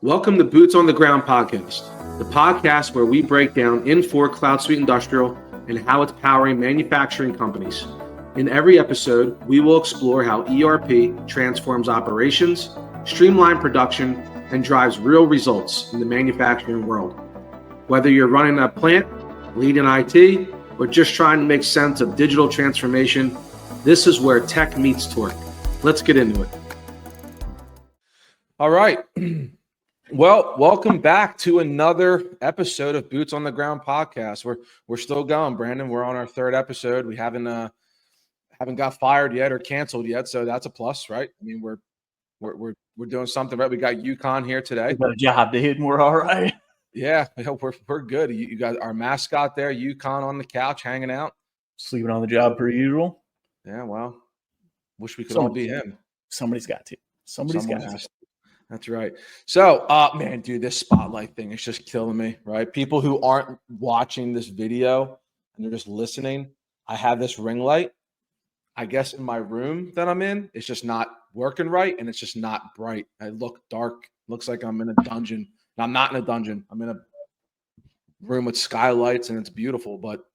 Welcome to Boots on the Ground podcast, the podcast where we break down Infor Cloud Suite Industrial and how it's powering manufacturing companies. In every episode, we will explore how ERP transforms operations, streamlines production, and drives real results in the manufacturing world. Whether you're running a plant, leading IT, or just trying to make sense of digital transformation, this is where tech meets torque. Let's get into it. All right. Well, welcome back to another episode of Boots on the Ground podcast. We're still going, Brandon. We're on our third episode. We haven't got fired yet or canceled yet, so that's a plus, right? I mean, we're doing something right. We got UConn here today. We got a job, dude, and we're all right. Yeah, we're good. You got our mascot there, UConn, on the couch hanging out, sleeping on the job per usual. Yeah, well, wish we could all be him. Somebody's got to. Somebody's got to. That's right. So, man, dude, this spotlight thing is just killing me, right? People who aren't watching this video and they're just listening, I have this ring light, I guess, in my room that I'm in. It's just not working right, and it's just not bright. I look dark. Looks like I'm in a dungeon. And I'm not in a dungeon. I'm in a room with skylights, and it's beautiful. But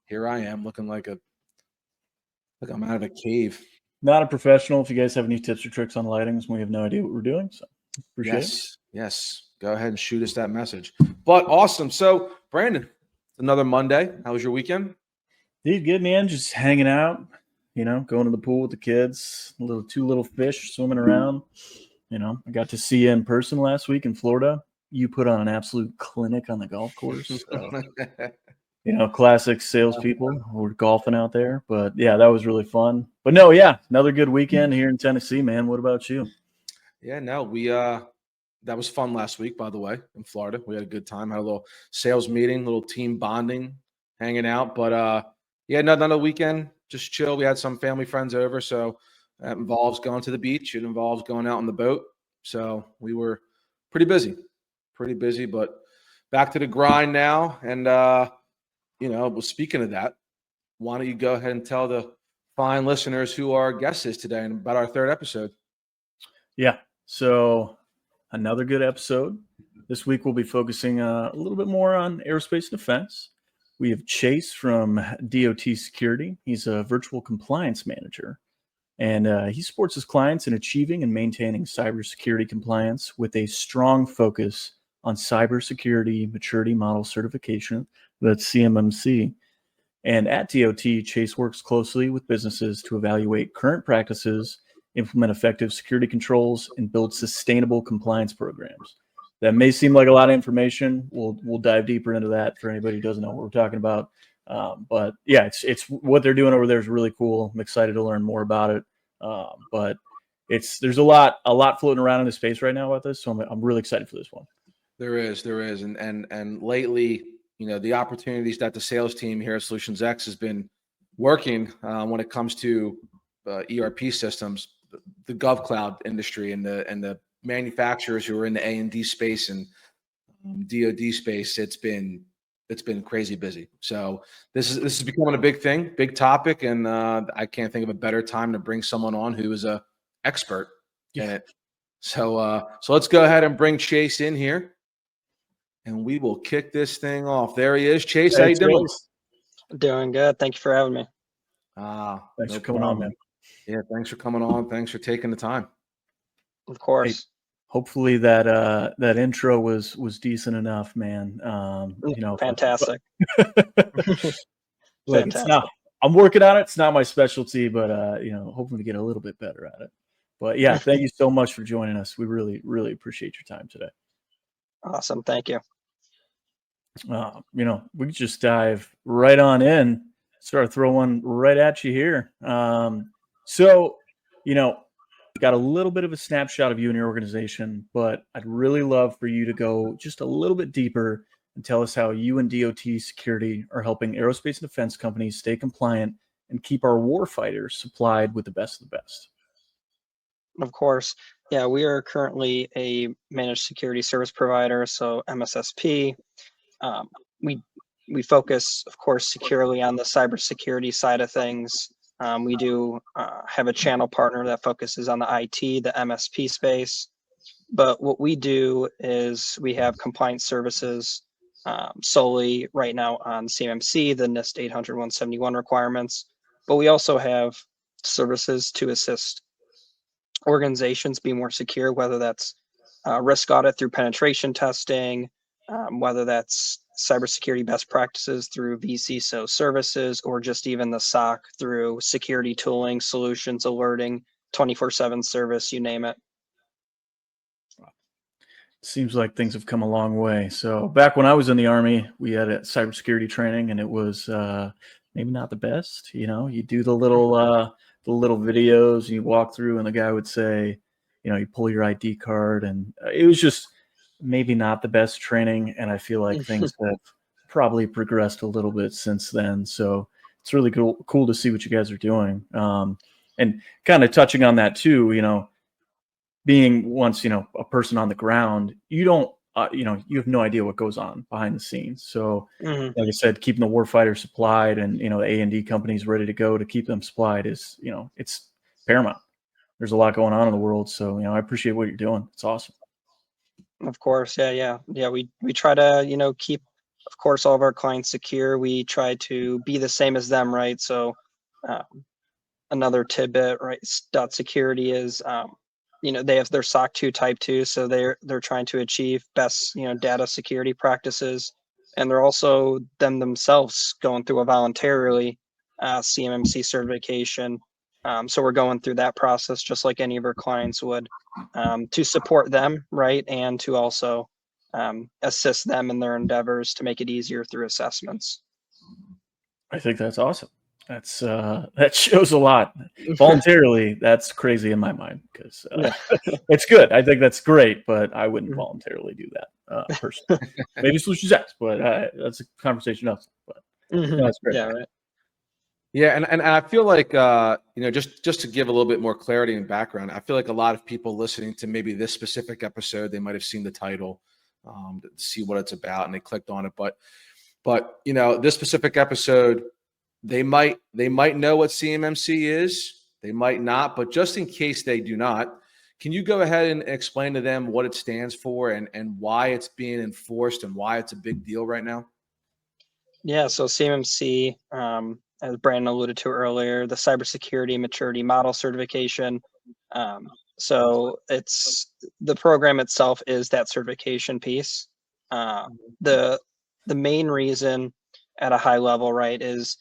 here I am looking like I'm out of a cave. Not a professional. If you guys have any tips or tricks on lightings, we have no idea what we're doing. So appreciate it. Yes. Go ahead and shoot us that message. But awesome. So, Brandon, it's another Monday. How was your weekend? Dude, good, man. Just hanging out, going to the pool with the kids, two little fish swimming around. I got to see you in person last week in Florida. You put on an absolute clinic on the golf course. So, classic salespeople. We're golfing out there. But, yeah, that was really fun. But, no, yeah, another good weekend here in Tennessee, man. What about you? Yeah, no, that was fun last week, by the way, in Florida. We had a good time. Had a little sales meeting, little team bonding, hanging out. But, another weekend, just chill. We had some family friends over, so that involves going to the beach. It involves going out on the boat. So we were pretty busy, but back to the grind now. And, well, speaking of that, why don't you go ahead and tell the fine listeners who our guest is today and about our third episode? Yeah, so another good episode. This week we'll be focusing a little bit more on aerospace defense. We have Chase from DOT Security. He's a virtual compliance manager, and he supports his clients in achieving and maintaining cybersecurity compliance with a strong focus on cybersecurity maturity model certification, that's CMMC. And at DOT, Chase works closely with businesses to evaluate current practices, implement effective security controls, and build sustainable compliance programs. That may seem like a lot of information. We'll dive deeper into that for anybody who doesn't know what we're talking about. But yeah, it's what they're doing over there is really cool. I'm excited to learn more about it. But there's a lot floating around in the space right now about this, so I'm really excited for this one. There is, and lately, the opportunities that the sales team here at Solutions X has been working when it comes to ERP systems, the GovCloud industry, and the manufacturers who are in the A&D space and DoD space. It's been crazy busy. So this is becoming a big thing, big topic, and I can't think of a better time to bring someone on who is a expert in it. So let's go ahead and bring Chase in here, and we will kick this thing off. There he is. Chase, how you doing? Doing good. Thank you for having me. Thanks for coming on, man. Yeah, thanks for coming on. Thanks for taking the time. Of course. Hey, hopefully that intro was decent enough, man. Fantastic. Look, I'm working on it. It's not my specialty, but hoping to get a little bit better at it. But yeah, thank you so much for joining us. We really, really appreciate your time today. Awesome. Thank you. We could just dive right on in, start throwing right at you here. Got a little bit of a snapshot of you and your organization, but I'd really love for you to go just a little bit deeper and tell us how you and DOT Security are helping aerospace and defense companies stay compliant and keep our warfighters supplied with the best of the best. Of course. Yeah, we are currently a managed security service provider, so MSSP. We focus, of course, securely on the cybersecurity side of things. We do have a channel partner that focuses on the IT, the MSP space. But what we do is we have compliance services solely right now on CMMC, the NIST 800-171 requirements. But we also have services to assist organizations be more secure, whether that's risk audit through penetration testing, whether that's cybersecurity best practices through vCISO services, or just even the SOC through security tooling, solutions, alerting, 24/7 service, you name it. Seems like things have come a long way. So back when I was in the Army, we had a cybersecurity training, and it was maybe not the best. You do the little videos, and you walk through, and the guy would say, you pull your ID card, and it was just maybe not the best training. And I feel like things have probably progressed a little bit since then. So it's really cool to see what you guys are doing. And kind of touching on that too, being once, a person on the ground, you don't, you have no idea what goes on behind the scenes. So like I said, keeping the warfighter supplied and, the A&D companies ready to go to keep them supplied is, it's paramount. There's a lot going on in the world. So, I appreciate what you're doing. It's awesome. Of course. Yeah. We try to, keep, of course, all of our clients secure. We try to be the same as them, right? So another tidbit, right? .security is, they have their SOC 2 Type 2, so they're trying to achieve best, data security practices, and they're also themselves going through a voluntarily CMMC certification. So we're going through that process just like any of our clients would, to support them, right, and to also assist them in their endeavors to make it easier through assessments. I think that's awesome. That shows a lot. Voluntarily, that's crazy in my mind, because it's good. I think that's great, but I wouldn't voluntarily do that personally. Maybe Solutions X, but that's a conversation else. But that's great. Yeah, right. Yeah, and I feel like just to give a little bit more clarity and background, I feel like a lot of people listening to maybe this specific episode, they might have seen the title, to see what it's about, and they clicked on it. But this specific episode, they might know what CMMC is, they might not, but just in case they do not, can you go ahead and explain to them what it stands for and why it's being enforced and why it's a big deal right now? Yeah, so CMMC, as Brandon alluded to earlier, the Cybersecurity Maturity Model Certification. So it's the program itself is that certification piece. The main reason at a high level, right, is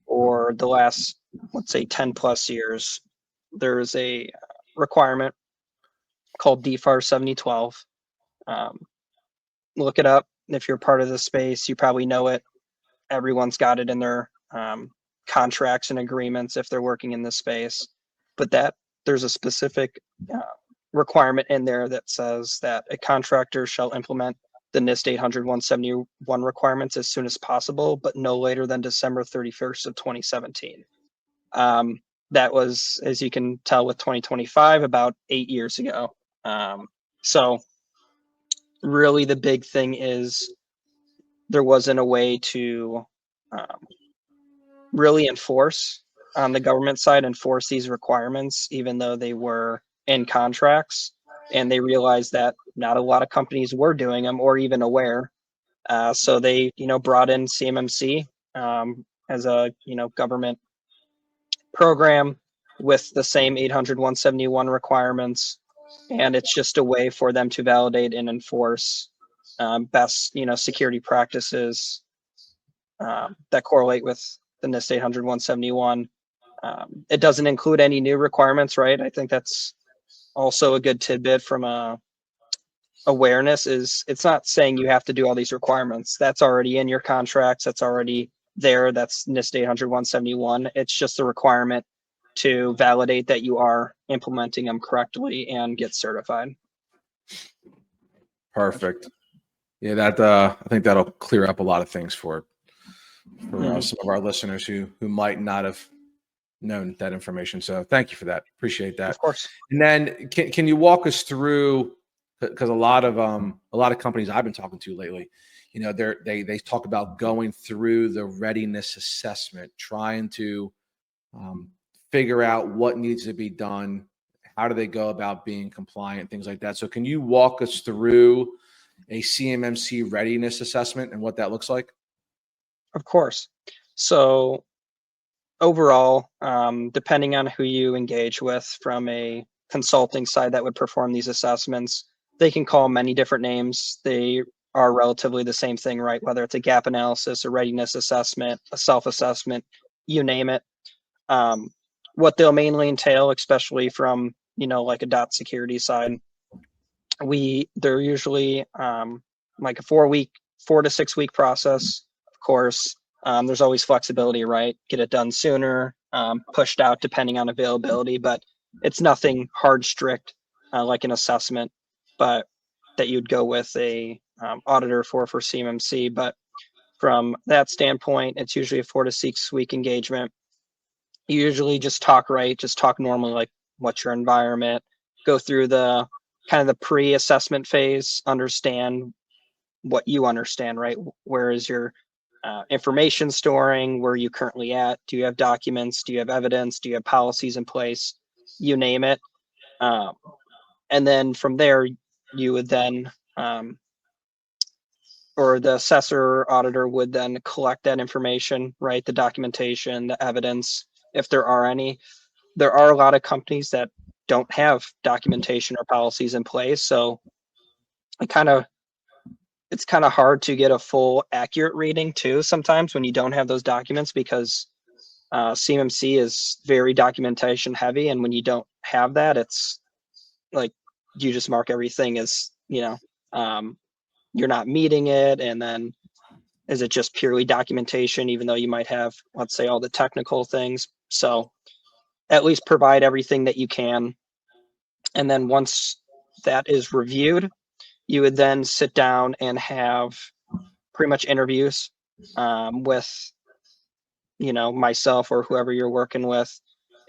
for the last, let's say, 10 plus years, there's a requirement called DFAR 7012. Look it up. If you're part of the space, you probably know it. Everyone's got it in their contracts and agreements if they're working in this space. But there's a specific requirement in there that says that a contractor shall implement the NIST 800-171 requirements as soon as possible, but no later than December 31st of 2017. That was, as you can tell with 2025, about 8 years ago. So really the big thing is there wasn't a way to really enforce on the government side, enforce these requirements, even though they were in contracts. And they realized that not a lot of companies were doing them or even aware. So they, brought in CMMC as a, government program with the same 800-171 requirements. And it's just a way for them to validate and enforce best, security practices that correlate with the NIST 800-171. It doesn't include any new requirements, right? I think that's also a good tidbit from awareness is it's not saying you have to do all these requirements. That's already in your contracts. That's already there. That's NIST 800-171. It's just a requirement to validate that you are implementing them correctly and get certified. Perfect. Yeah, that I think that'll clear up a lot of things for some of our listeners who might not have known that information. So thank you for that. Appreciate that. Of course. And then can you walk us through, because a lot of companies I've been talking to lately, they talk about going through the readiness assessment, trying to figure out what needs to be done, How do they go about being compliant, things like that? So can you walk us through a CMMC readiness assessment and what that looks like? Of course. So overall, depending on who you engage with from a consulting side that would perform these assessments, they can call many different names. They are relatively the same thing, right? Whether it's a gap analysis, a readiness assessment, a self-assessment, you name it. What they'll mainly entail, especially from, like a dot security side, they're usually like a 4 to 6 week process. Of course, there's always flexibility, right? Get it done sooner, pushed out depending on availability, but it's nothing hard, strict like an assessment, but that you'd go with a auditor for CMMC. But from that standpoint, it's usually a 4 to 6 week engagement. You usually just talk normally, like what's your environment, go through the kind of the pre-assessment phase, understand what you understand, right? Where is your information storing? Where are you currently at? Do you have documents? Do you have evidence? Do you have policies in place? You name it. And then from there, you would then, or the assessor or auditor would then collect that information, right? The documentation, the evidence, if there are any. There are a lot of companies that don't have documentation or policies in place. So it's kind of hard to get a full accurate reading too sometimes when you don't have those documents, because CMMC is very documentation heavy, and when you don't have that, it's like you just mark everything as you're not meeting it, and then is it just purely documentation even though you might have, let's say, all the technical things. So at least provide everything that you can, and then once that is reviewed, you would then sit down and have pretty much interviews with myself or whoever you're working with,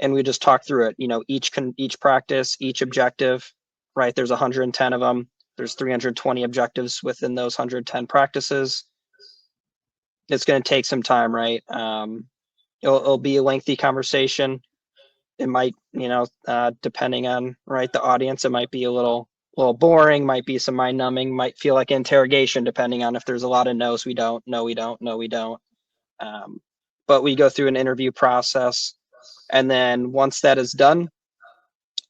and we just talk through it. Each practice, each objective, right? There's 110 of them. There's 320 objectives within those 110 practices. It's going to take some time, right? It'll be a lengthy conversation. It might, depending on the audience, it might be a little boring, might be some mind numbing, might feel like interrogation, depending on if there's a lot of no's. We don't. But we go through an interview process, and then once that is done,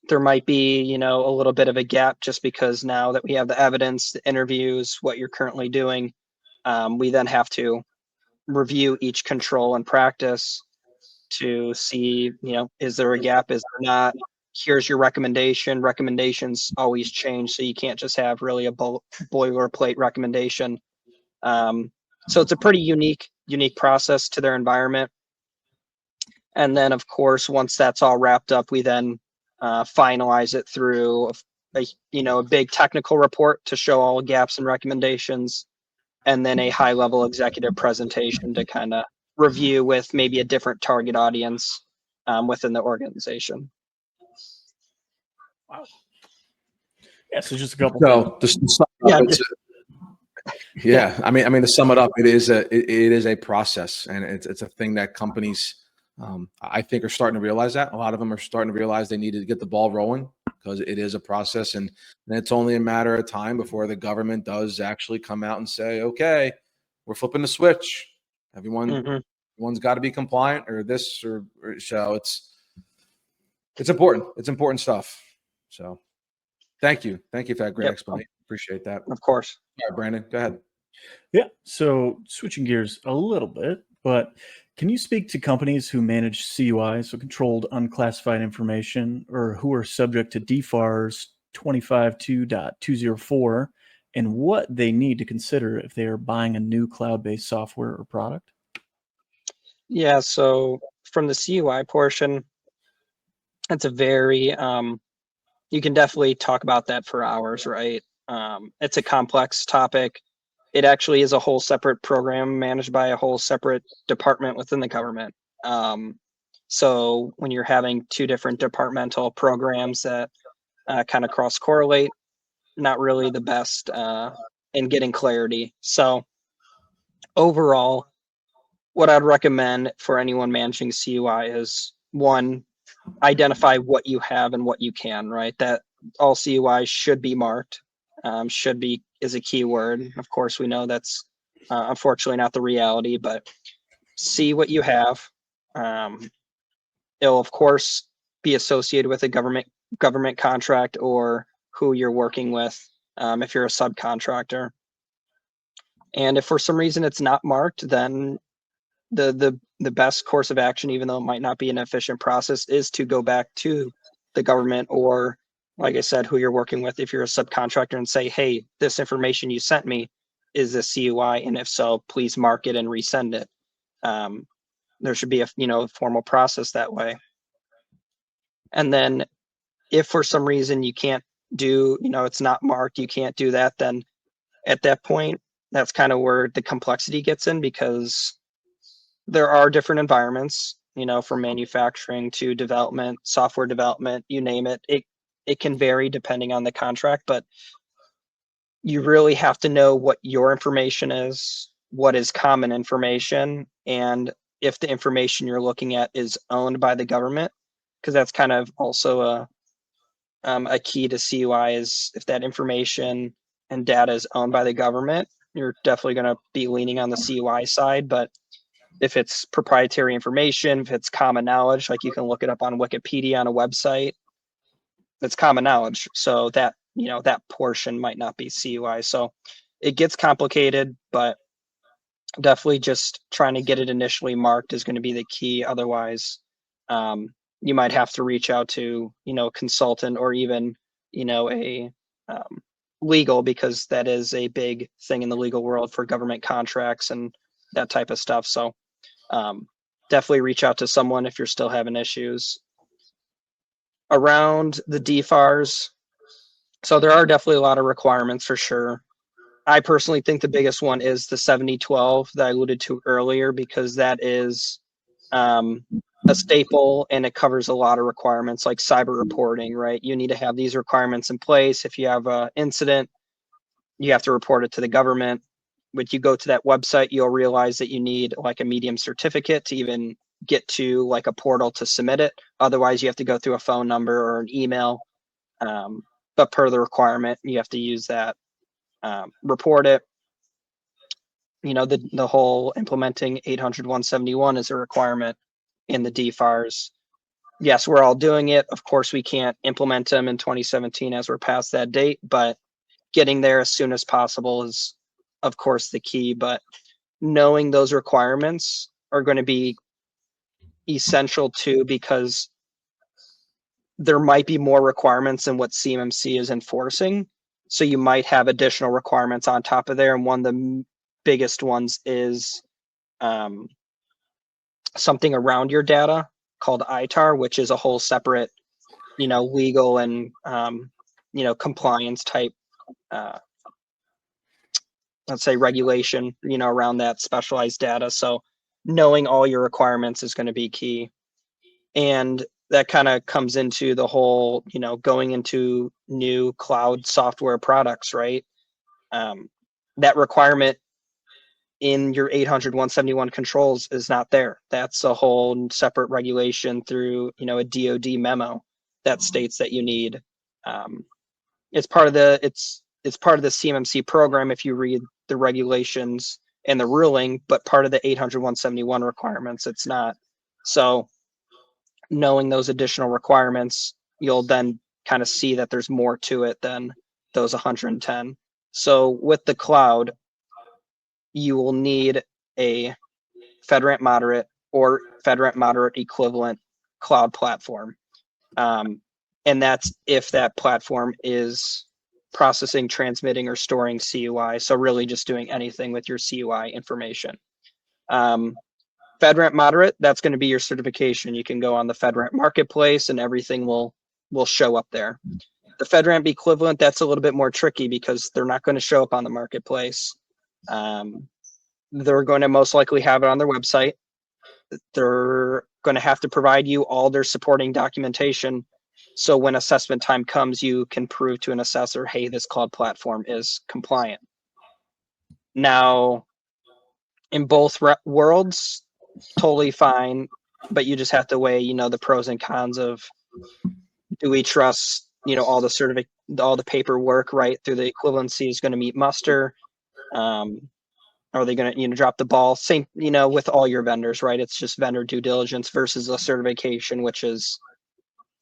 there might be, a little bit of a gap, just because now that we have the evidence, the interviews, what you're currently doing, we then have to review each control and practice to see, is there a gap? Is there not? Here's your recommendation. Recommendations always change, so you can't just have really a boilerplate recommendation. So it's a pretty unique process to their environment. And then, of course, once that's all wrapped up, we then finalize it through a big technical report to show all gaps and recommendations, and then a high-level executive presentation to kind of review with maybe a different target audience within the organization. Wow. Yeah, so just a couple. I mean, to sum it up, it is a process, and it's a thing that companies, I think, are starting to realize that. A lot of them are starting to realize they need to get the ball rolling, because it is a process, and it's only a matter of time before the government does actually come out and say, okay, we're flipping the switch. Everyone's got to be compliant, or this, or so. It's important. It's important stuff. So thank you for that great explanation. Appreciate that. Of course. All right, Brandon, go ahead. Yeah. So switching gears a little bit, but can you speak to companies who manage CUI, so controlled unclassified information, or who are subject to DFARS 252.204, and what they need to consider if they are buying a new cloud-based software or product? Yeah. So from the CUI portion, it's a very, you can definitely talk about that for hours, right? It's a complex topic. It actually is a whole separate program managed by a whole separate department within the government. So when you're having two different departmental programs that kind of cross correlate, not really the best in getting clarity. So overall, what I'd recommend for anyone managing CUI is, one, identify what you have and what you can, right? That all CUI should be marked, should be is a key word. Of course, we know that's unfortunately not the reality, but see what you have. It'll of course be associated with a government contract or who you're working with if you're a subcontractor. And if for some reason it's not marked, then the best course of action, even though it might not be an efficient process, is to go back to the government or, like I said, who you're working with if you're a subcontractor and say, hey, this information you sent me is this CUI, and if so, please mark it and resend it. There should be a formal process that way. And then if for some reason you can't do, it's not marked, you can't do that, then at that point, that's kind of where the complexity gets in, because there are different environments, from manufacturing to development, software development, you name it. It can vary depending on the contract, but you really have to know what your information is, what is common information, and if the information you're looking at is owned by the government, because that's kind of also a key to CUI, is if that information and data is owned by the government, you're definitely going to be leaning on the CUI side. But if it's proprietary information, if it's common knowledge, like you can look it up on Wikipedia on a website, it's common knowledge. So that, that portion might not be CUI. So it gets complicated, but definitely just trying to get it initially marked is going to be the key. Otherwise, you might have to reach out to, a consultant or even, a legal, because that is a big thing in the legal world for government contracts and that type of stuff. So definitely reach out to someone if you're still having issues. Around the DFARS, so there are definitely a lot of requirements for sure. I personally think the biggest one is the 7012 that I alluded to earlier, because that is a staple and it covers a lot of requirements like cyber reporting, right? You need to have these requirements in place. If you have an incident, you have to report it to the government. When you go to that website, you'll realize that you need like a medium certificate to even get to like a portal to submit it. Otherwise, you have to go through a phone number or an email. But per the requirement, you have to use that, report it. The whole implementing 800-171 is a requirement in the DFARS. Yes, we're all doing it. Of course, we can't implement them in 2017 as we're past that date, but getting there as soon as possible is, of course, the key. But knowing those requirements are going to be essential too, because there might be more requirements than what CMMC is enforcing. So you might have additional requirements on top of there. And one of the biggest ones is something around your data called ITAR, which is a whole separate, legal and, compliance type, let's say regulation, around that specialized data. So knowing all your requirements is going to be key. And that kind of comes into the whole, going into new cloud software products, right? That requirement in your 800-171 controls is not there. That's a whole separate regulation through, a DoD memo that states that you need. It's part of the CMMC program if you read the regulations and the ruling, but part of the 800-171 requirements, it's not. So knowing those additional requirements, you'll then kind of see that there's more to it than those 110. So with the cloud, you will need a FedRAMP moderate or FedRAMP moderate equivalent cloud platform. And that's if that platform is processing, transmitting, or storing CUI. So really just doing anything with your CUI information. FedRAMP moderate, that's going to be your certification. You can go on the FedRAMP marketplace and everything will show up there. The FedRAMP equivalent, that's a little bit more tricky because they're not going to show up on the marketplace. They're going to most likely have it on their website. They're going to have to provide you all their supporting documentation. So when assessment time comes, you can prove to an assessor, hey, this cloud platform is compliant. Now, in both worlds, totally fine. but you just have to weigh, the pros and cons of, do we trust, all the paperwork, right, through the equivalency is going to meet muster? Are they going to, drop the ball? Same, with all your vendors, right? It's just vendor due diligence versus a certification, which is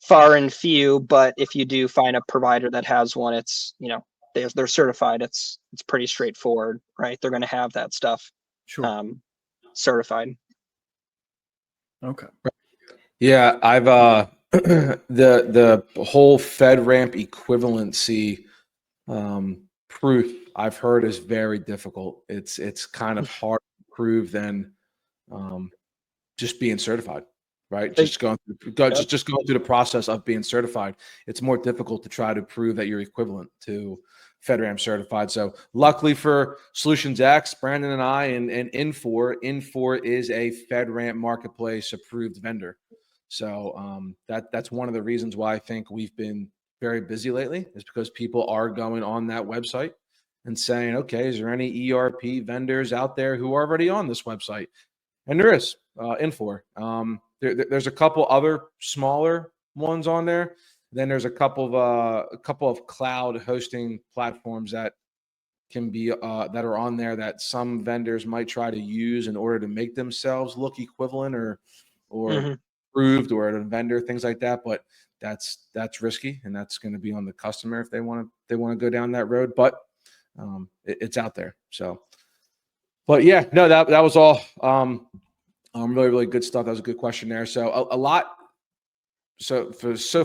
far and few. But if you do find a provider that has one, it's, they're certified. It's pretty straightforward, right? They're going to have that stuff Sure. Certified. Okay. Yeah, I've the whole FedRAMP equivalency proof I've heard is very difficult. It's kind of hard to prove than just being certified, right? Just going through the process of being certified. It's more difficult to try to prove that you're equivalent to FedRAMP certified. So luckily for Solutions X, Brandon and I and Infor is a FedRAMP marketplace approved vendor. So that's one of the reasons why I think we've been very busy lately, is because people are going on that website and saying, okay, is there any ERP vendors out there who are already on this website? And there is Infor. There's a couple other smaller ones on there. Then there's a couple of cloud hosting platforms that can be that are on there that some vendors might try to use in order to make themselves look equivalent or approved, or a vendor, things like that. But that's risky, and that's going to be on the customer if they want to go down that road. But it's out there. So, but yeah, no, that was all really, really good stuff. That was a good question there. So a lot. So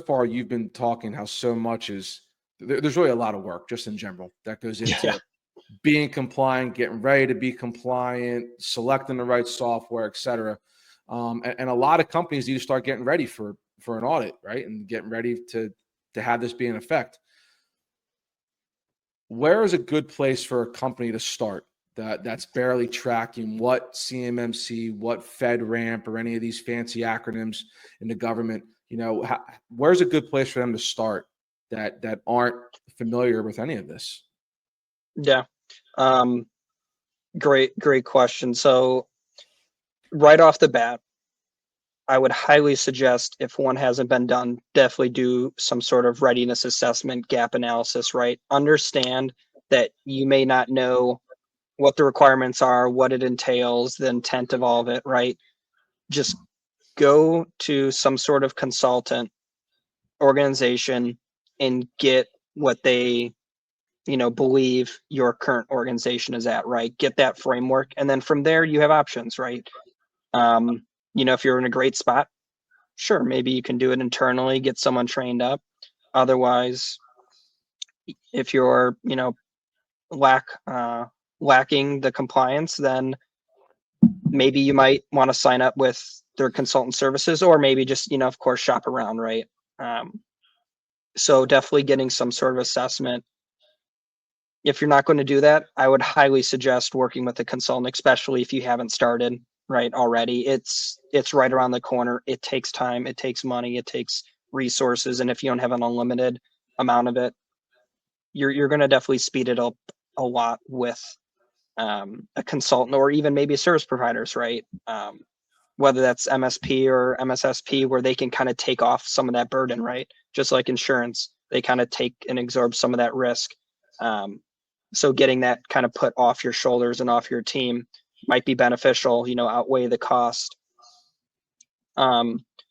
far, you've been talking how so much is there's really a lot of work just in general that goes into being compliant, getting ready to be compliant, selecting the right software, et cetera. And a lot of companies need to start getting ready for an audit, right? And getting ready to have this be in effect. Where is a good place for a company to start that's barely tracking what CMMC, what FedRAMP, or any of these fancy acronyms in the government? Where's a good place for them to start that aren't familiar with any of this? Yeah. Great question. So right off the bat, I would highly suggest, if one hasn't been done, definitely do some sort of readiness assessment, gap analysis, right? Understand that you may not know what the requirements are, what it entails, the intent of all of it, right? Just go to some sort of consultant organization and get what they believe your current organization is at, right? Get that framework, and then from there you have options, right? If you're in a great spot, sure, maybe you can do it internally, get someone trained up. Otherwise, if you're lacking the compliance, then maybe you might want to sign up with their consultant services, or maybe just of course shop around, right? So definitely getting some sort of assessment. If you're not going to do that, I would highly suggest working with a consultant, especially if you haven't started right already. It's right around the corner. It takes time, it takes money, it takes resources, and if you don't have an unlimited amount of it, you're going to definitely speed it up a lot with a consultant, or even maybe service providers, right? Whether that's MSP or MSSP, where they can kind of take off some of that burden, right? Just like insurance, they kind of take and absorb some of that risk. So getting that kind of put off your shoulders and off your team might be beneficial, outweigh the cost. But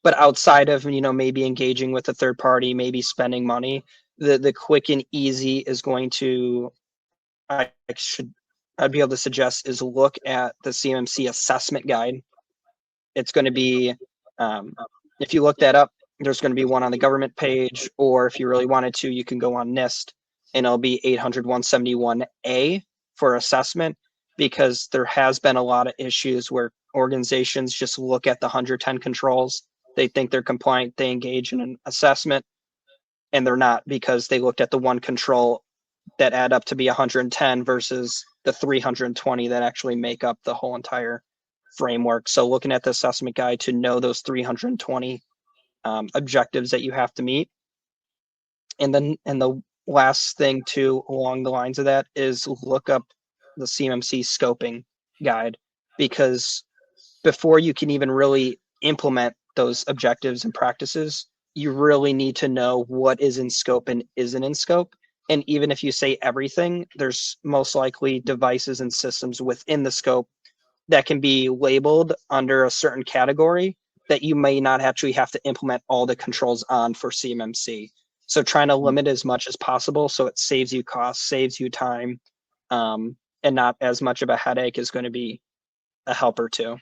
outside of, maybe engaging with a third party, maybe spending money, the quick and easy is going to, I'd be able to suggest, is look at the CMMC assessment guide. It's going to be, if you look that up, there's going to be one on the government page, or if you really wanted to, you can go on NIST, and it'll be 800-171A for assessment, because there has been a lot of issues where organizations just look at the 110 controls. They think they're compliant, they engage in an assessment, and they're not, because they looked at the one control that add up to be 110 versus the 320 that actually make up the whole entire framework. So looking at the assessment guide to know those 320 objectives that you have to meet. And the last thing too, along the lines of that, is look up the CMMC scoping guide, because before you can even really implement those objectives and practices, you really need to know what is in scope and isn't in scope. And even if you say everything, there's most likely devices and systems within the scope that can be labeled under a certain category that you may not actually have to implement all the controls on for CMMC. So trying to limit as much as possible so it saves you costs, saves you time, and not as much of a headache is going to be a helper too.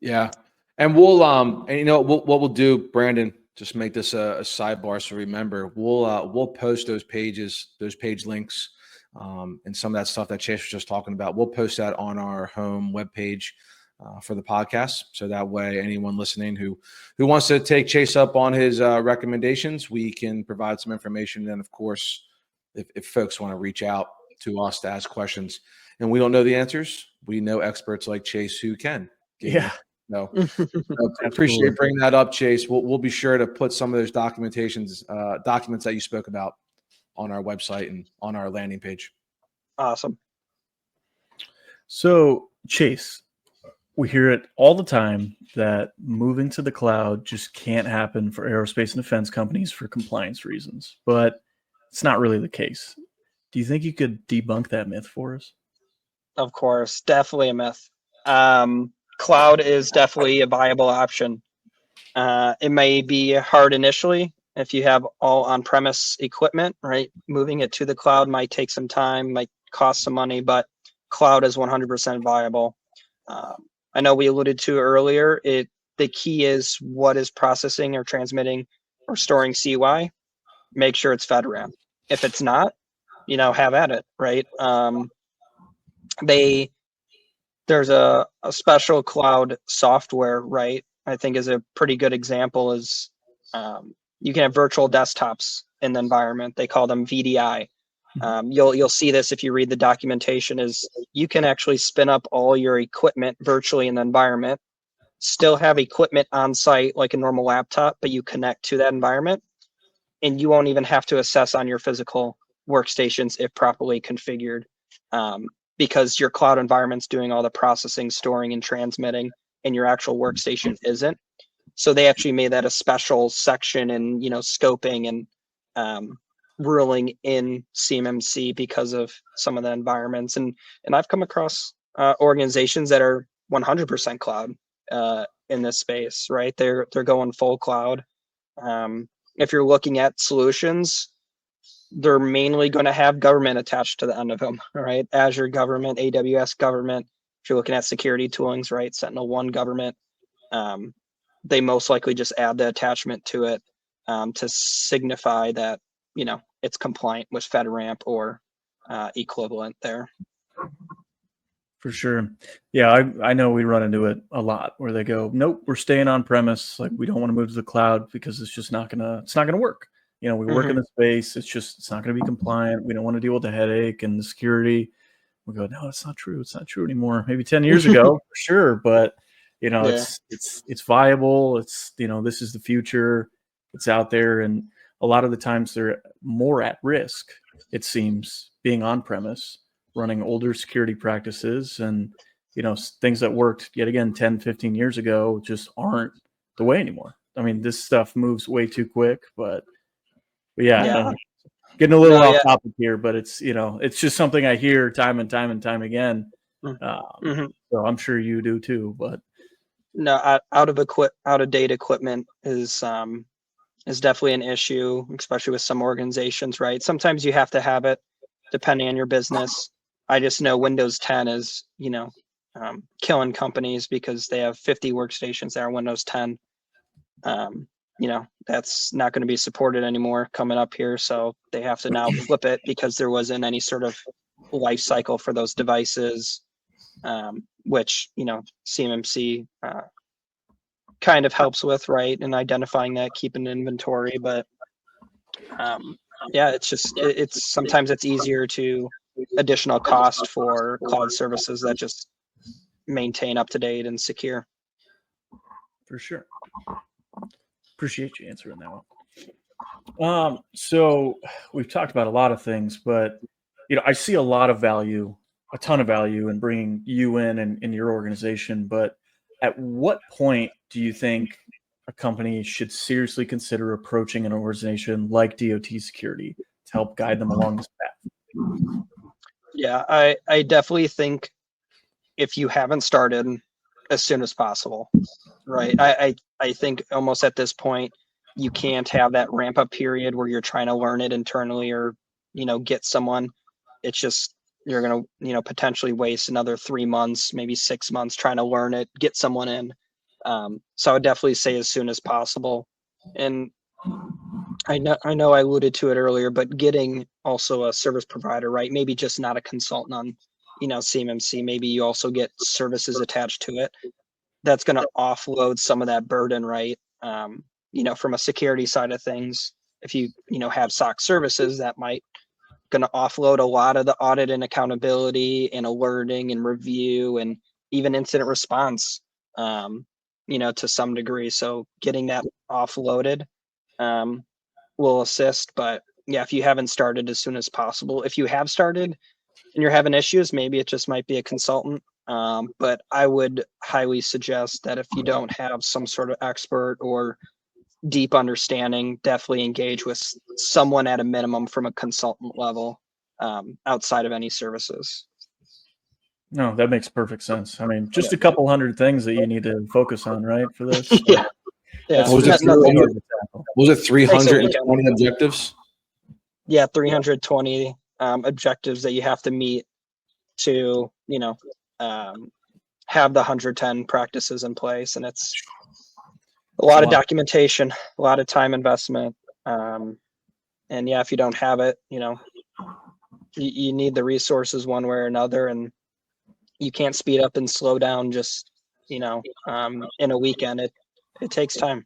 Yeah. And we'll, and you know, what we'll do, Brandon, just make this a sidebar. So remember, we'll post those pages, those page links, and some of that stuff that Chase was just talking about. We'll post that on our home webpage for the podcast. So that way, anyone listening who wants to take Chase up on his recommendations, we can provide some information. And of course, if folks want to reach out to us to ask questions and we don't know the answers, we know experts like Chase who can. Yeah. No, I appreciate bringing that up, Chase. We'll be sure to put some of those documents that you spoke about on our website and on our landing page. Awesome. So, Chase, we hear it all the time that moving to the cloud just can't happen for aerospace and defense companies for compliance reasons, but it's not really the case. Do you think you could debunk that myth for us? Of course, definitely a myth. Cloud is definitely a viable option. It may be hard initially if you have all on-premise equipment, right? Moving it to the cloud might take some time, might cost some money, but cloud is 100% viable. I know we alluded to earlier, the key is what is processing or transmitting or storing CY. Make sure it's FedRAMP. If it's not, have at it, right? There's a special cloud software, right? I think is a pretty good example is you can have virtual desktops in the environment. They call them VDI. You'll see this if you read the documentation is you can actually spin up all your equipment virtually in the environment, still have equipment on site like a normal laptop, but you connect to that environment and you won't even have to assess on your physical workstations if properly configured. Because your cloud environment's doing all the processing, storing, and transmitting, and your actual workstation isn't. So they actually made that a special section in, scoping and ruling in CMMC because of some of the environments. And I've come across organizations that are 100% cloud in this space, right? They're going full cloud. If you're looking at solutions, they're mainly going to have government attached to the end of them, right? Azure government, AWS government. If you're looking at security toolings, right? Sentinel-1 government. They most likely just add the attachment to it to signify that, it's compliant with FedRAMP or equivalent there. For sure. Yeah, I know we run into it a lot where they go, nope, we're staying on premise. Like we don't want to move to the cloud because it's just not gonna work. We work in the space. It's not going to be compliant. We don't want to deal with the headache and the security. We go, no, it's not true. It's not true anymore. Maybe 10 years ago, for sure. But, it's viable. It's, this is the future. It's out there. And a lot of the times they're more at risk, it seems, being on premise, running older security practices and, things that worked yet again 10, 15 years ago just aren't the way anymore. I mean, this stuff moves way too quick, but yeah. Getting a little off topic here, but it's it's just something I hear time and time again. So I'm sure you do too. But no, out of date equipment is definitely an issue, especially with some organizations. Right? Sometimes you have to have it, depending on your business. I just know Windows 10 is killing companies because they have 50 workstations that are Windows 10. That's not going to be supported anymore coming up here. So they have to now flip it because there wasn't any sort of life cycle for those devices, which, CMMC kind of helps with, right? And identifying that, keeping inventory. But it's sometimes it's easier to additional cost for cloud services that just maintain up to date and secure. For sure. Appreciate you answering that one. So we've talked about a lot of things, but I see a ton of value in bringing you in and your organization. But at what point do you think a company should seriously consider approaching an organization like DOT Security to help guide them along this path? Yeah, I definitely think if you haven't started, as soon as possible, right? I think almost at this point, you can't have that ramp up period where you're trying to learn it internally or, get someone. It's just, you're going to, potentially waste another 3 months, maybe 6 months trying to learn it, get someone in. So I would definitely say as soon as possible. And I know I alluded to it earlier, but getting also a service provider, right? Maybe just not a consultant on, CMMC. Maybe you also get services attached to it. That's going to offload some of that burden, right? From a security side of things, if you, have SOC services, that might going to offload a lot of the audit and accountability and alerting and review and even incident response, to some degree. So getting that offloaded will assist. But yeah, if you haven't started, as soon as possible. If you have started and you're having issues, maybe it just might be a consultant. But I would highly suggest that if you don't have some sort of expert or deep understanding, definitely engage with someone at a minimum from a consultant level, outside of any services. No, that makes perfect sense. I mean, just a couple hundred things that you need to focus on, right, for this? Yeah. That's Was it really hard to tackle. Was it 320 objectives? Yeah, 320 objectives that you have to meet to, have the 110 practices in place. And it's a lot of documentation, a lot of time investment. And yeah, if you don't have it, you need the resources one way or another, and you can't speed up and slow down just, in a weekend. It takes time.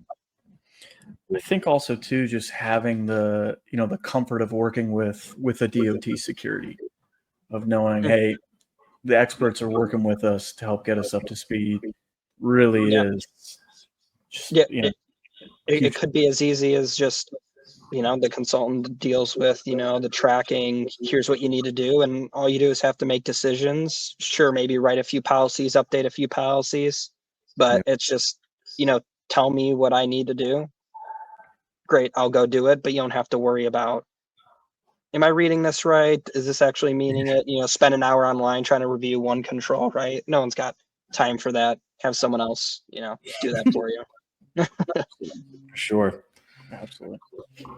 I think also too, just having the comfort of working with a DOT security, of knowing, hey, the experts are working with us to help get us up to speed, really is just, it could be as easy as just, the consultant deals with, the tracking, here's what you need to do. And all you do is have to make decisions. Sure, maybe write a few policies, update a few policies, but it's just, tell me what I need to do. Great, I'll go do it. But you don't have to worry about, am I reading this right? Is this actually meaning it? Spend an hour online trying to review one control, right? No one's got time for that. Have someone else, do that for you. Sure. Absolutely.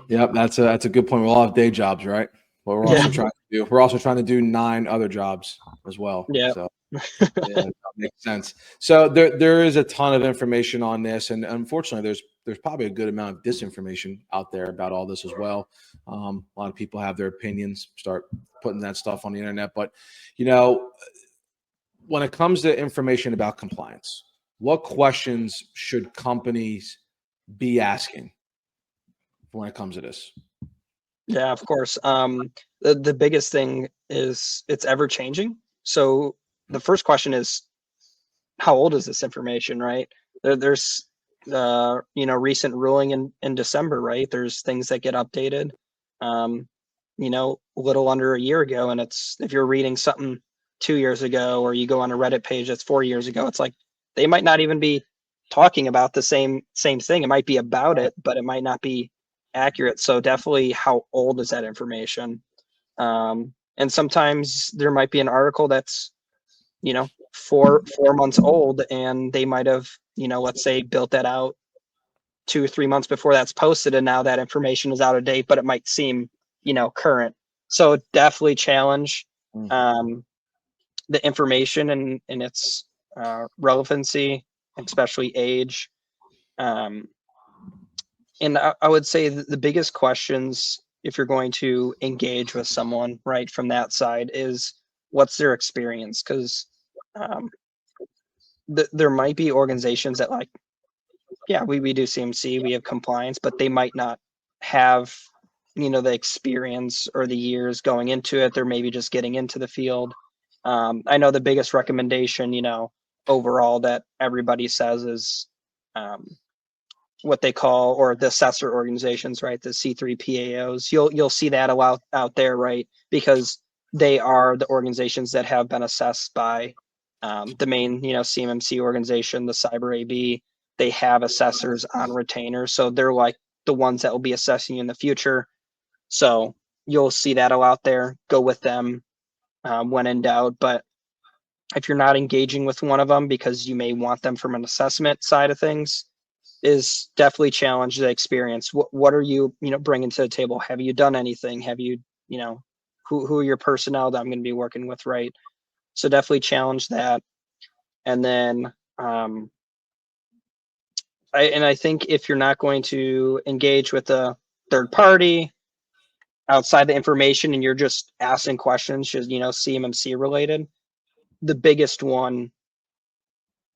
Yep, that's a good point. We all have day jobs, right? What we're also trying to do 9 other jobs as well. Yeah. So that makes sense. So there is a ton of information on this, and unfortunately, there's probably a good amount of disinformation out there about all this as well. A lot of people have their opinions, start putting that stuff on the internet. But when it comes to information about compliance, what questions should companies be asking when it comes to this? Yeah, of course. The biggest thing is it's ever changing. So the first question is, how old is this information, right? There's recent ruling in December, right? There's things that get updated, a little under a year ago. And it's, if you're reading something 2 years ago, or you go on a Reddit page that's 4 years ago, it's like, they might not even be talking about the same thing. It might be about it, but it might not be accurate. So definitely, how old is that information? And sometimes there might be an article that's, 4 months old, and they might have, let's say, built that out 2 or 3 months before that's posted, and now that information is out of date, but it might seem, current. So definitely challenge the information and its relevancy, especially age. And I would say the biggest questions, if you're going to engage with someone, right, from that side, is what's their experience? Because there might be organizations that, like, yeah, we do CMC, we have compliance, but they might not have, the experience or the years going into it. They're maybe just getting into the field. I know the biggest recommendation, overall, that everybody says is what they call, or the assessor organizations, right? The C3 PAOs. You'll see that a lot out there, right? Because they are the organizations that have been assessed by The main, CMMC organization, the Cyber AB, they have assessors on retainer. So they're like the ones that will be assessing you in the future. So you'll see that all out there. Go with them when in doubt. But if you're not engaging with one of them because you may want them from an assessment side of things, is definitely challenge the experience. What are you, bringing to the table? Have you done anything? Have you, who are your personnel that I'm going to be working with, right? So definitely challenge that. And then, I think if you're not going to engage with a third party outside the information and you're just asking questions, just, CMMC related, the biggest one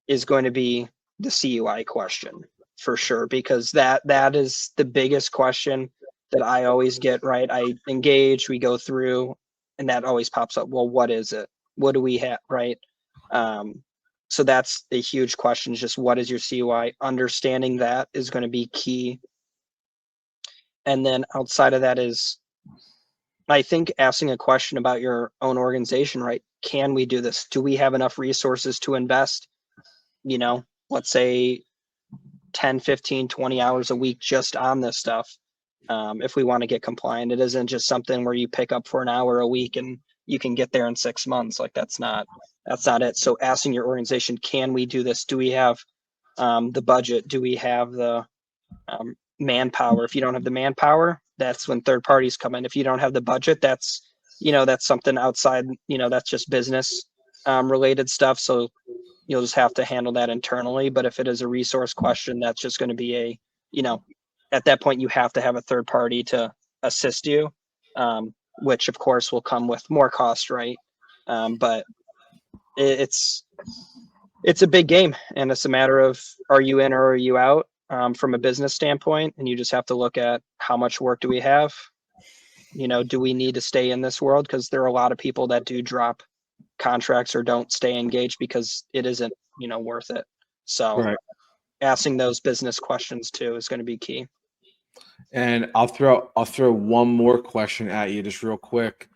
is going to be the CUI question for sure, because that is the biggest question that I always get, right? I engage, we go through, and that always pops up. Well, what is it? What do we have, right? So that's a huge question, just what is your CUI? Understanding that is going to be key. And then outside of that is, I think, asking a question about your own organization, right? Can we do this? Do we have enough resources to invest, let's say 10, 15, 20 hours a week just on this stuff? If we want to get compliant, it isn't just something where you pick up for an hour a week and you can get there in 6 months. Like that's not it. So asking your organization, can we do this? Do we have the budget? Do we have the manpower? If you don't have the manpower, that's when third parties come in. If you don't have the budget, that's something outside, that's just business related stuff. So you'll just have to handle that internally. But if it is a resource question, that's just going to be at that point, you have to have a third party to assist you, which of course will come with more cost, right? But it's a big game, and it's a matter of, are you in or are you out from a business standpoint? And you just have to look at how much work do we have? Do we need to stay in this world? Because there are a lot of people that do drop contracts or don't stay engaged because it isn't, worth it. So Right. asking those business questions too is going to be key. And I'll throw one more question at you just real quick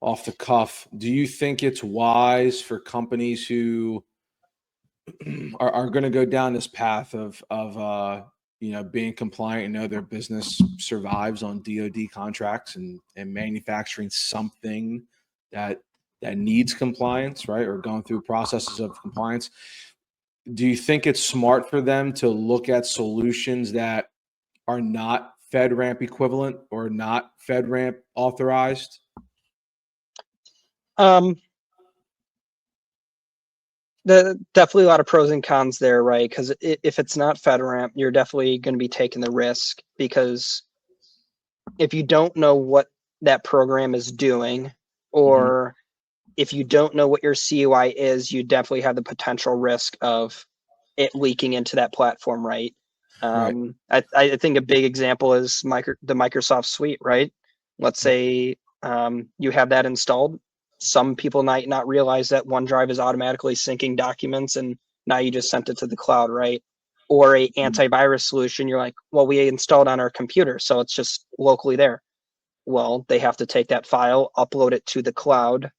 off the cuff. Do you think it's wise for companies who are going to go down this path of being compliant and know their business survives on DoD contracts and manufacturing something that needs compliance, right? Or going through processes of compliance? Do you think it's smart for them to look at solutions that are not FedRAMP equivalent or not FedRAMP authorized? Definitely a lot of pros and cons there, right? Because if it's not FedRAMP, you're definitely going to be taking the risk, because if you don't know what that program is doing, or if you don't know what your CUI is, you definitely have the potential risk of it leaking into that platform, right? Right. I think a big example is the Microsoft Suite, right? Let's say you have that installed. Some people might not realize that OneDrive is automatically syncing documents, and now you just sent it to the cloud, right? Or a antivirus solution, you're like, well, we installed on our computer, so it's just locally there. Well, they have to take that file, upload it to the cloud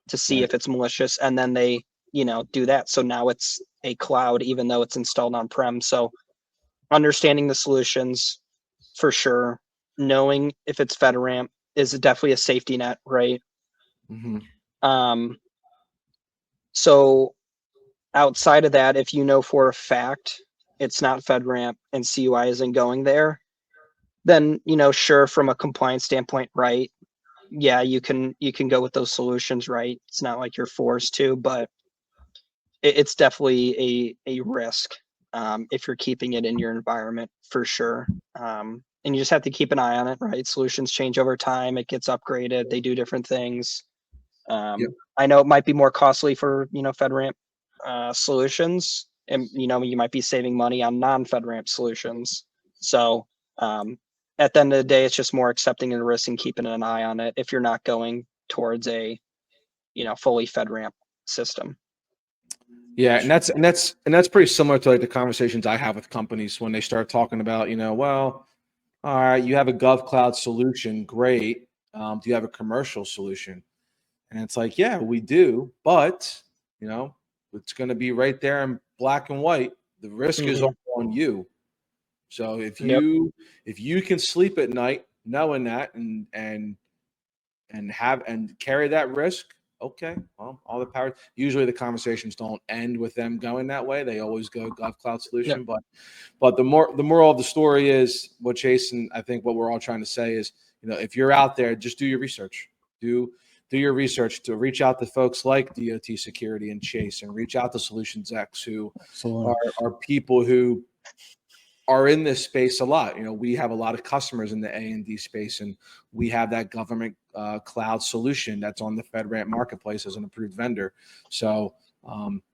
to see if it's malicious, and then they, do that. So now it's a cloud, even though it's installed on-prem. So understanding the solutions for sure, knowing if it's FedRAMP is definitely a safety net, right? Mm-hmm. So outside of that, if you know for a fact it's not FedRAMP and CUI isn't going there, then sure, from a compliance standpoint, right? Yeah, you can go with those solutions, right? It's not like you're forced to, but it's definitely a risk if you're keeping it in your environment for sure. And you just have to keep an eye on it, right? Solutions change over time. It gets upgraded. They do different things. Yep. I know it might be more costly for FedRAMP solutions, and you might be saving money on non-FedRAMP solutions. So at the end of the day, it's just more accepting the risk and keeping an eye on it if you're not going towards a fully FedRAMP system. Yeah, and that's pretty similar to like the conversations I have with companies when they start talking about, well, all right, you have a GovCloud solution, great. Do you have a commercial solution? And it's like, yeah, we do, but It's going to be right there in black and white. The risk is all on you. So if you can sleep at night knowing that and carry that risk, okay, well, all the power. Usually the conversations don't end with them going that way. They always go GovCloud solution. Yep. But the moral of the story is what Jason, I think what we're all trying to say is, if you're out there, just do your research. Do your research to reach out to folks like DOT Security and Chase, and reach out to Solutions X, who are people who are in this space a lot. We have a lot of customers in the A&D space, and we have that government cloud solution that's on the FedRAMP marketplace as an approved vendor. So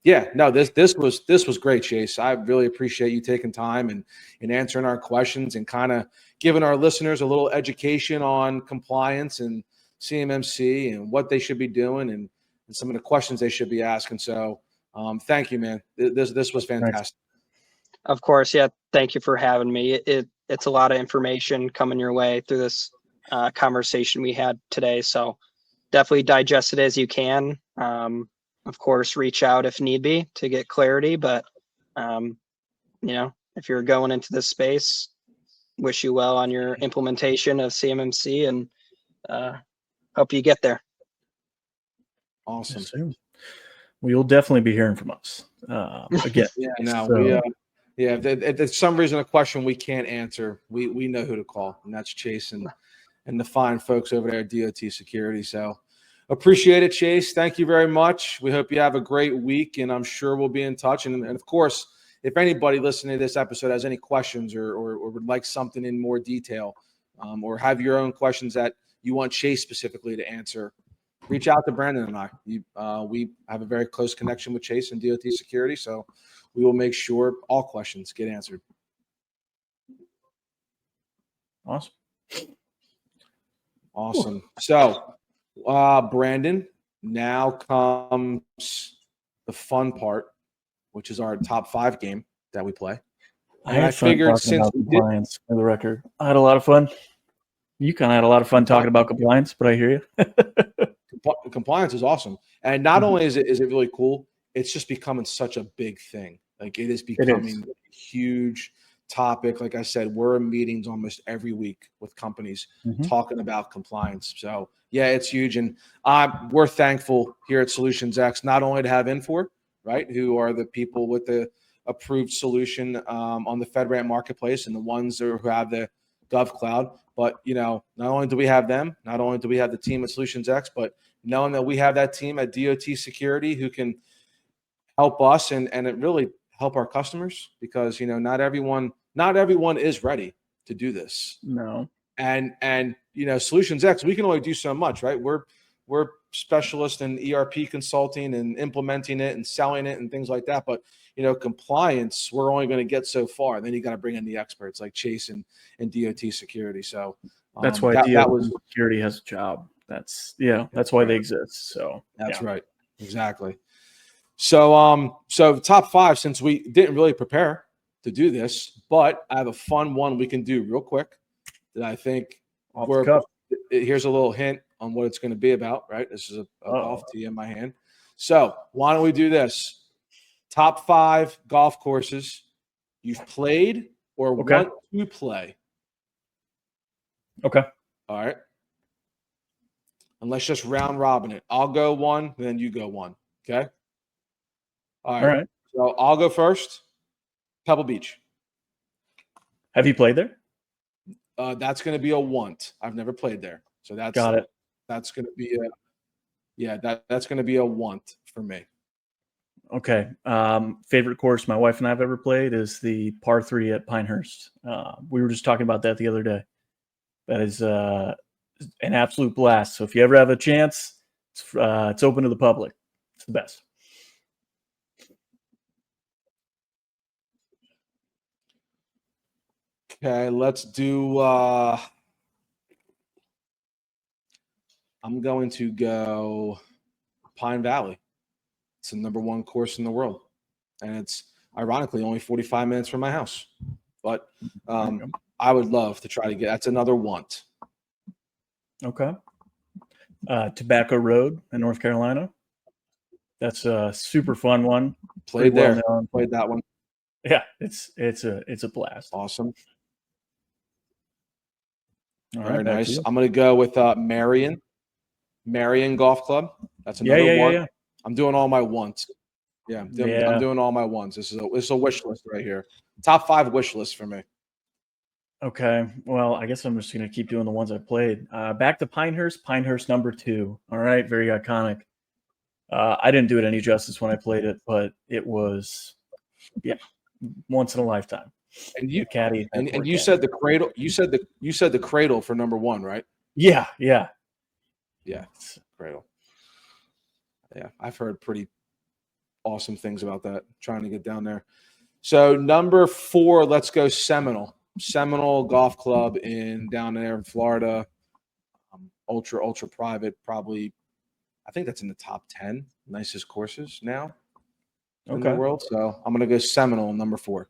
this was great, Chase. I really appreciate you taking time and answering our questions and kind of giving our listeners a little education on compliance and CMMC and what they should be doing and some of the questions they should be asking. So thank you, man. This was fantastic. Thanks. Of course. Yeah. Thank you for having me. It's a lot of information coming your way through this conversation we had today. So definitely digest it as you can. Of course, reach out if need be to get clarity. But, if you're going into this space, wish you well on your implementation of CMMC and hope you get there. Awesome. Yes, well, you'll definitely be hearing from us again. If there's some reason a question we can't answer, we know who to call, and that's Chase and the fine folks over there at DOT Security. So appreciate it, Chase. Thank you very much. We hope you have a great week, and I'm sure we'll be in touch. And of course, if anybody listening to this episode has any questions or would like something in more detail, or have your own questions that you want Chase specifically to answer, reach out to Brandon and I. We have a very close connection with Chase and DOT Security, so we will make sure all questions get answered. Awesome. So, Brandon, now comes the fun part, which is our top 5 game that we play. And I figured since we compliance, for the record, I had a lot of fun. You kind of had a lot of fun talking about compliance, but I hear you. Compliance is awesome. And not only is it really cool, it's just becoming such a big thing. Like it is becoming a huge topic. Like I said, we're in meetings almost every week with companies talking about compliance. So yeah, it's huge. And we're thankful here at Solutions X, not only to have Infor, right, who are the people with the approved solution on the FedRAMP marketplace and the ones who have the GovCloud, but not only do we have them, not only do we have the team at Solutions X, but knowing that we have that team at DOT Security who can help us and it really help our customers, because not everyone is ready to do this. No. And Solutions X, we can only do so much, right? We're specialists in ERP consulting and implementing it and selling it and things like that. But compliance, we're only going to get so far. Then you got to bring in the experts like Chase and DOT Security. So that's why DOT Security has a job. That's why they exist. So that's right. Exactly. So top 5, since we didn't really prepare to do this, but I have a fun one we can do real quick that I think here's a little hint on what it's going to be about, right? This is a golf tee in my hand. So why don't we do this? Top 5 golf courses you've played or want to play. Okay. All right. And let's just round robin it. I'll go 1, then you go 1. Okay. All right. So I'll go first. Pebble Beach. Have you played there? That's going to be a want. I've never played there. So that's got it. That's going to be that's going to be a want for me. Okay. Favorite course my wife and I have ever played is the par 3 at Pinehurst. We were just talking about that the other day. That is an absolute blast. So if you ever have a chance, it's open to the public. It's the best. Okay, let's do I'm going to go Pine Valley. It's the #1 course in the world. And it's ironically only 45 minutes from my house. But I would love to try to that's another want. Okay. Tobacco Road in North Carolina. That's a super fun one. Played Pretty well there. known. Played that one. Yeah, it's a blast. Awesome. All Very right, back to nice. you. I'm going to go with Marion Golf Club. That's another one. Yeah. I'm doing all my ones. Yeah, I'm doing all my ones. This is a wish list right here. Top 5 wish list for me. Okay. Well, I guess I'm just going to keep doing the ones I played. Back to Pinehurst number 2. All right. Very iconic. I didn't do it any justice when I played it, but it was, once in a lifetime. And you, caddy, and you said the cradle. You said the cradle for number 1, right? Yeah. It's cradle. Yeah, I've heard pretty awesome things about that. Trying to get down there. So number 4, let's go Seminole Golf Club down there in Florida. Ultra private, probably. I think that's in the top 10 nicest courses now in the world. So I'm gonna go Seminole number 4.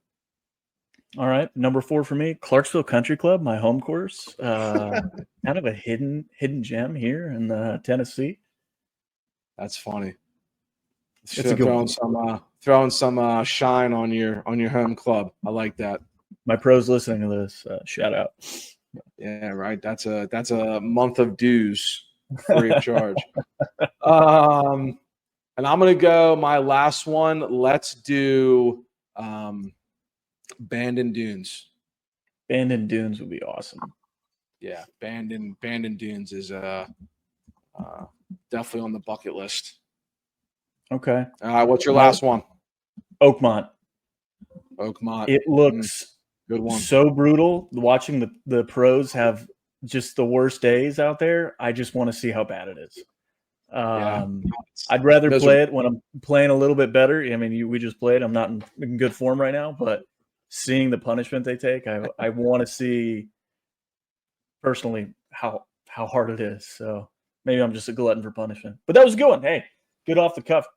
All right, number 4 for me, Clarksville Country Club, my home course. Kind of a hidden gem here in Tennessee. That's funny. It's a good one. Throwing some shine on your home club. I like that. My pros listening to this, shout out. Yeah, right. That's a month of dues free of charge. And I'm gonna go my last one. Let's do Bandon Dunes. Bandon Dunes would be awesome. Yeah, Bandon Dunes is definitely on the bucket list. Okay. All right, what's your last one? Oakmont. Oakmont. It looks good one. So brutal. Watching the pros have just the worst days out there. I just want to see how bad it is. I'd rather play it when I'm playing a little bit better. I mean, we just played. I'm not in good form right now, but seeing the punishment they take, I want to see personally how hard it is. So maybe I'm just a glutton for punishment. But that was a good one. Hey, good off the cuff.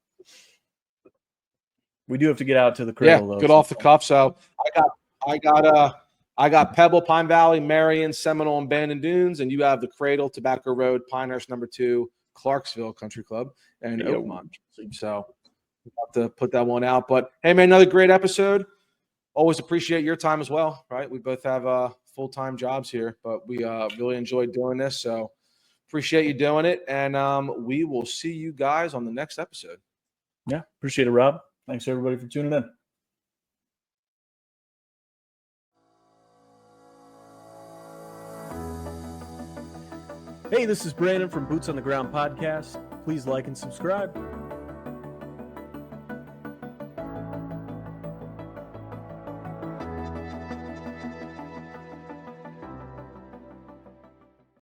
We do have to get out to the cradle, though. Good off the cuff. So I got Pebble, Pine Valley, Marion, Seminole, and Bandon Dunes, and you have the Cradle, Tobacco Road, Pinehurst number 2, Clarksville Country Club, and Oakmont. So we have to put that one out. But hey, man, another great episode. Always appreciate your time as well, right? We both have full-time jobs here, but we really enjoyed doing this. So appreciate you doing it, and we will see you guys on the next episode. Yeah, appreciate it, Rob. Thanks, everybody, for tuning in. Hey, this is Brandon from Boots on the Ground Podcast. Please like and subscribe.